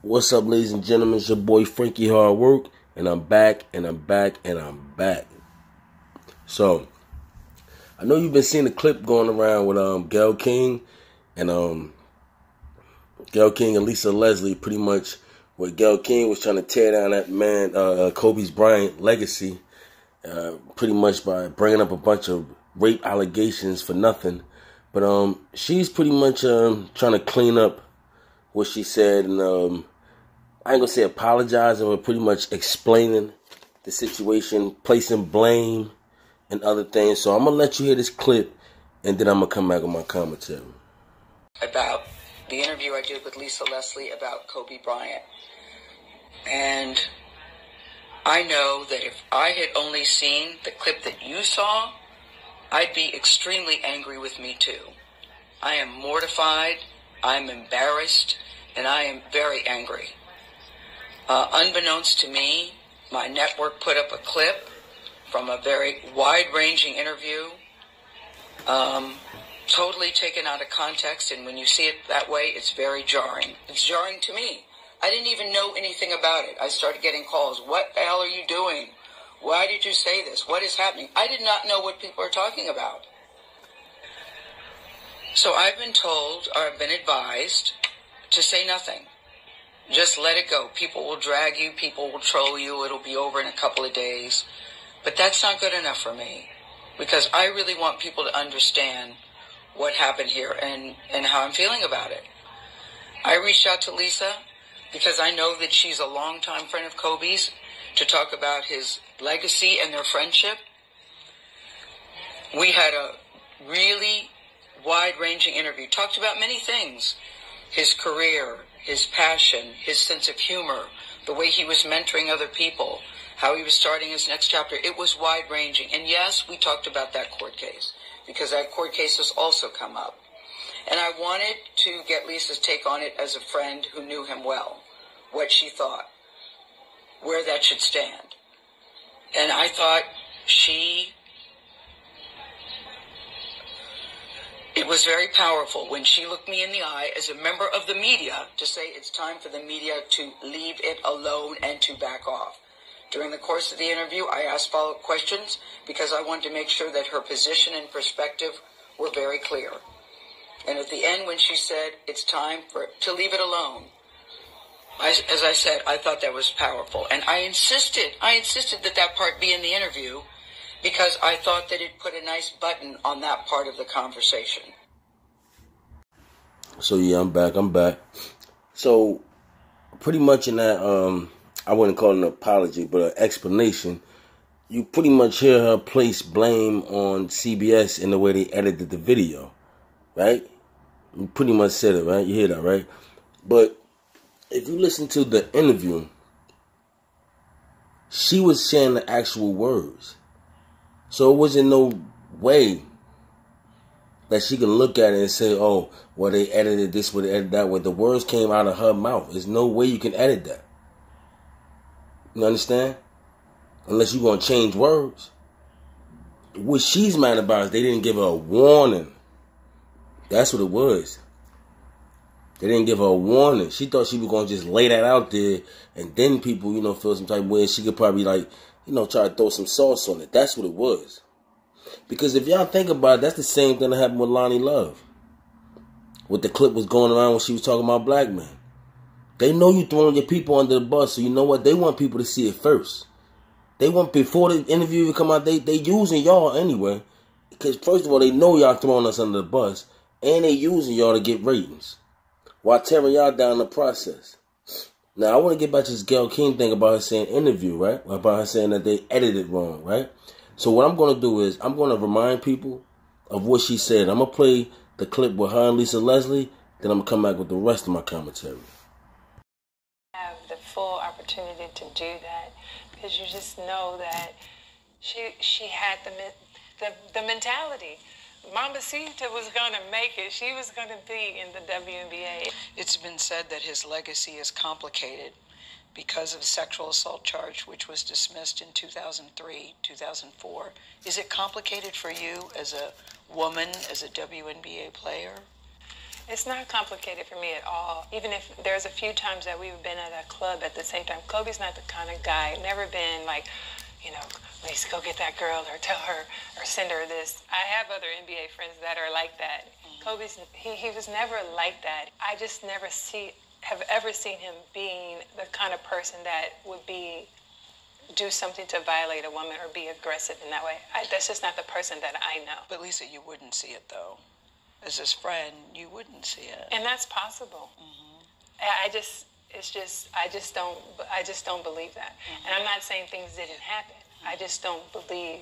What's up, ladies and gentlemen? It's your boy Frankiehardworkshow, and I'm back, and I'm back, and I'm back. So, I know you've been seeing the clip going around with Gayle King and Lisa Leslie. Pretty much, where Gayle King was trying to tear down that man Kobe Bryant legacy, pretty much by bringing up a bunch of rape allegations for nothing. But she's pretty much trying to clean up what she said, and I ain't gonna say apologizing, but pretty much explaining the situation, placing blame and other things. So I'm gonna let you hear this clip, and then I'm gonna come back with my commentary. About the interview I did with Lisa Leslie about Kobe Bryant. And I know that if I had only seen the clip that you saw, I'd be extremely angry with me too. I am mortified, I'm embarrassed, and I am very angry. Unbeknownst to me, my network put up a clip from a very wide-ranging interview, totally taken out of context, and when you see it that way, it's very jarring. It's jarring to me. I didn't even know anything about it. I started getting calls. What the hell are you doing? Why did you say this? What is happening? I did not know what people are talking about. So I've been told, or I've been advised, to say nothing. Just let it go. People will drag you. People will troll you. It'll be over in a couple of days. But that's not good enough for me, because I really want people to understand what happened here and how I'm feeling about it. I reached out to Lisa because I know that she's a longtime friend of Kobe's, to talk about his legacy and their friendship. We had a really wide-ranging interview, talked about many things: his career, his passion, his sense of humor, the way he was mentoring other people, how he was starting his next chapter. It was wide-ranging. And yes, we talked about that court case, because that court case has also come up. And I wanted to get Lisa's take on it as a friend who knew him well, what she thought, where that should stand. And I thought it was very powerful when she looked me in the eye as a member of the media to say it's time for the media to leave it alone and to back off. During the course of the interview, I asked follow-up questions because I wanted to make sure that her position and perspective were very clear. And at the end, when she said it's time to leave it alone, as I said, I thought that was powerful. And I insisted that part be in the interview, because I thought that it put a nice button on that part of the conversation. So yeah, I'm back. So pretty much in that, I wouldn't call it an apology, but an explanation. You pretty much hear her place blame on CBS in the way they edited the video, right? You pretty much said it, right? You hear that, right? But if you listen to the interview, she was saying the actual words. So it wasn't no way that she can look at it and say, oh, well, they edited this way, they edited that way. The words came out of her mouth. There's no way you can edit that. You understand? Unless you're going to change words. What she's mad about is they didn't give her a warning. That's what it was. They didn't give her a warning. She thought she was going to just lay that out there, and then people, feel some type of way. She could probably, try to throw some sauce on it. That's what it was. Because if y'all think about it, that's the same thing that happened with Lonnie Love. What the clip was going around when she was talking about black men. They know you throwing your people under the bus, so you know what? They want people to see it first. They want, before the interview even come out, they using y'all anyway. Because first of all, they know y'all throwing us under the bus, and they using y'all to get ratings, while tearing y'all down in the process. Now, I want to get back to this Gayle King thing about her saying interview, right? About her saying that they edited wrong, right? So what I'm going to do is I'm going to remind people of what she said. I'm going to play the clip with her and Lisa Leslie. Then I'm going to come back with the rest of my commentary. Have the full opportunity to do that, because you just know that she had the mentality. Mambacita was going to make it. She was going to be in the WNBA. It's been said that his legacy is complicated because of sexual assault charge, which was dismissed in 2003, 2004. Is it complicated for you as a woman, as a WNBA player? It's not complicated for me at all. Even if there's a few times that we've been at a club at the same time. Kobe's not the kind of guy, never been like, you know, let's go get that girl or tell her or send her this. I have other NBA friends that are like that. Kobe's, he was never like that. I just never have ever seen him being the kind of person that would do something to violate a woman or be aggressive in that way. That's just not the person that I know. But Lisa, you wouldn't see it though. As his friend, you wouldn't see it. And that's possible. I just don't believe that. And I'm not saying things didn't happen. I just don't believe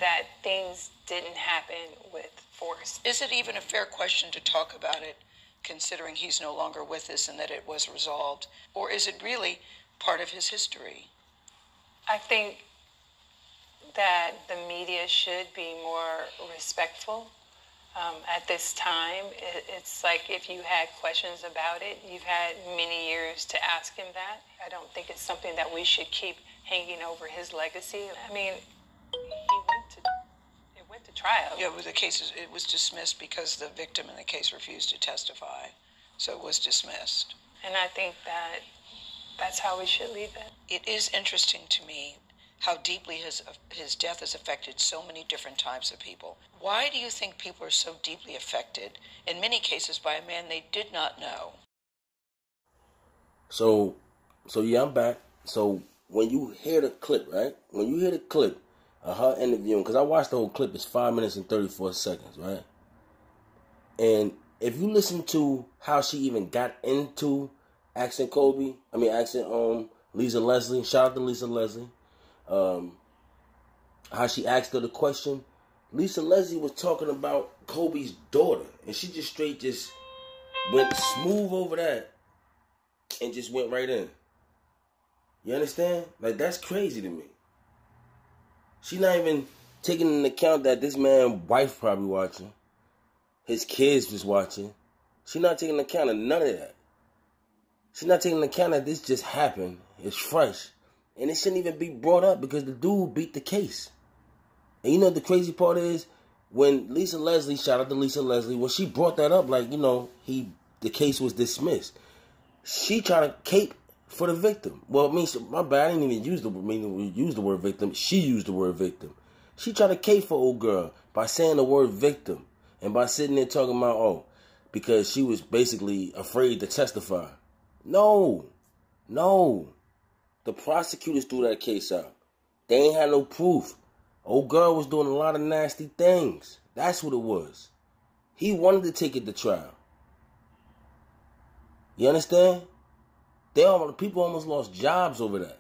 that things didn't happen with force. Is it even a fair question to talk about it, considering he's no longer with us and that it was resolved? Or is it really part of his history? I think that the media should be more respectful. At this time, it's like if you had questions about it, you've had many years to ask him that. I don't think it's something that we should keep hanging over his legacy. I mean, it went to trial. Yeah, with the cases, it was dismissed because the victim in the case refused to testify. So it was dismissed. And I think that that's how we should leave it. It is interesting to me how deeply his death has affected so many different types of people. Why do you think people are so deeply affected, in many cases by a man they did not know? So yeah, I'm back. So when you hear the clip, right? When you hear the clip of her interviewing, because I watched the whole clip, it's 5 minutes and 34 seconds, right? And if you listen to how she even got into asking Lisa Leslie, shout out to Lisa Leslie, how she asked her the question. Lisa Leslie was talking about Kobe's daughter, and she just straight went smooth over that and just went right in. You understand? Like, that's crazy to me. She not even taking into account that this man's wife probably watching, his kids was watching. She not taking into account of none of that. She not taking into account that this just happened. It's fresh. And it shouldn't even be brought up because the dude beat the case. And you know what the crazy part is? When Lisa Leslie, shout out to Lisa Leslie, when she brought that up, like, you know, the case was dismissed. She tried to cape for the victim. Well, I mean, my bad, I didn't even use the word victim. She used the word victim. She tried to cape for old girl by saying the word victim. And by sitting there talking about, because she was basically afraid to testify. No. The prosecutors threw that case out. They ain't had no proof. Old girl was doing a lot of nasty things. That's what it was. He wanted to take it to trial. You understand? People almost lost jobs over that.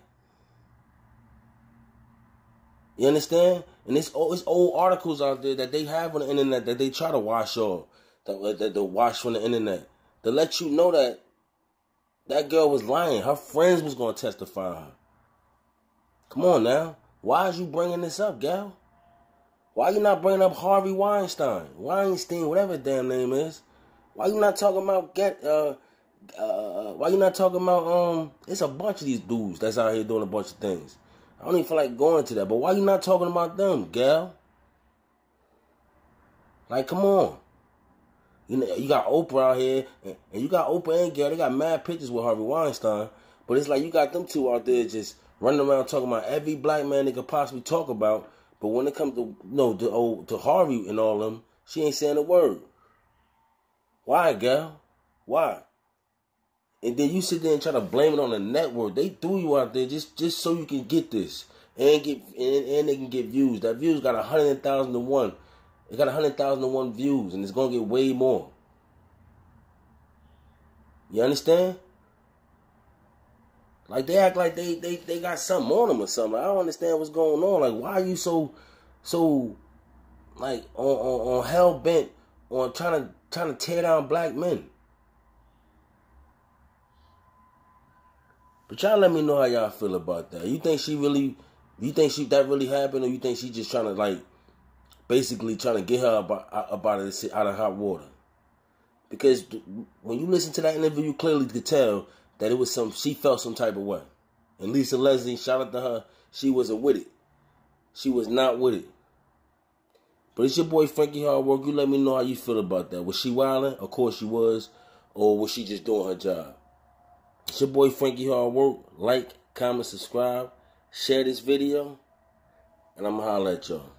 You understand? And it's old articles out there that they have on the internet that they try to wash off. That they wash from the internet. To let you know that that girl was lying. Her friends was going to testify on her. Come on now. Why is you bringing this up, gal? Why you not bringing up Harvey Weinstein? Whatever his damn name is. Why you not talking about it's a bunch of these dudes that's out here doing a bunch of things. I don't even feel like going to that, but why you not talking about them, gal? Like, come on. You know, you got Oprah out here, and you got Oprah and Gayle. They got mad pictures with Harvey Weinstein, but it's like you got them two out there just running around talking about every black man they could possibly talk about. But when it comes to Harvey and all them, she ain't saying a word. Why, Gayle? Why? And then you sit there and try to blame it on the network. They threw you out there just so you can get this and they can get views. That views got 100,000 to 1. It got 100,000 to 1 views, and it's gonna get way more. You understand? Like they act like they got something on them or something. I don't understand what's going on. Like, why are you so like on hell bent on trying to tear down black men? But y'all let me know how y'all feel about that. You think that really happened, or you think she just trying to, like, basically trying to get her out of hot water? Because when you listen to that interview, you clearly could tell that it was she felt some type of way. And Lisa Leslie, shout out to her, she wasn't with it. She was not with it. But it's your boy Frankie Hardwork. You let me know how you feel about that. Was she wilding? Of course she was. Or was she just doing her job? It's your boy Frankie Hardwork. Like, comment, subscribe, share this video, and I'm going to holler at y'all.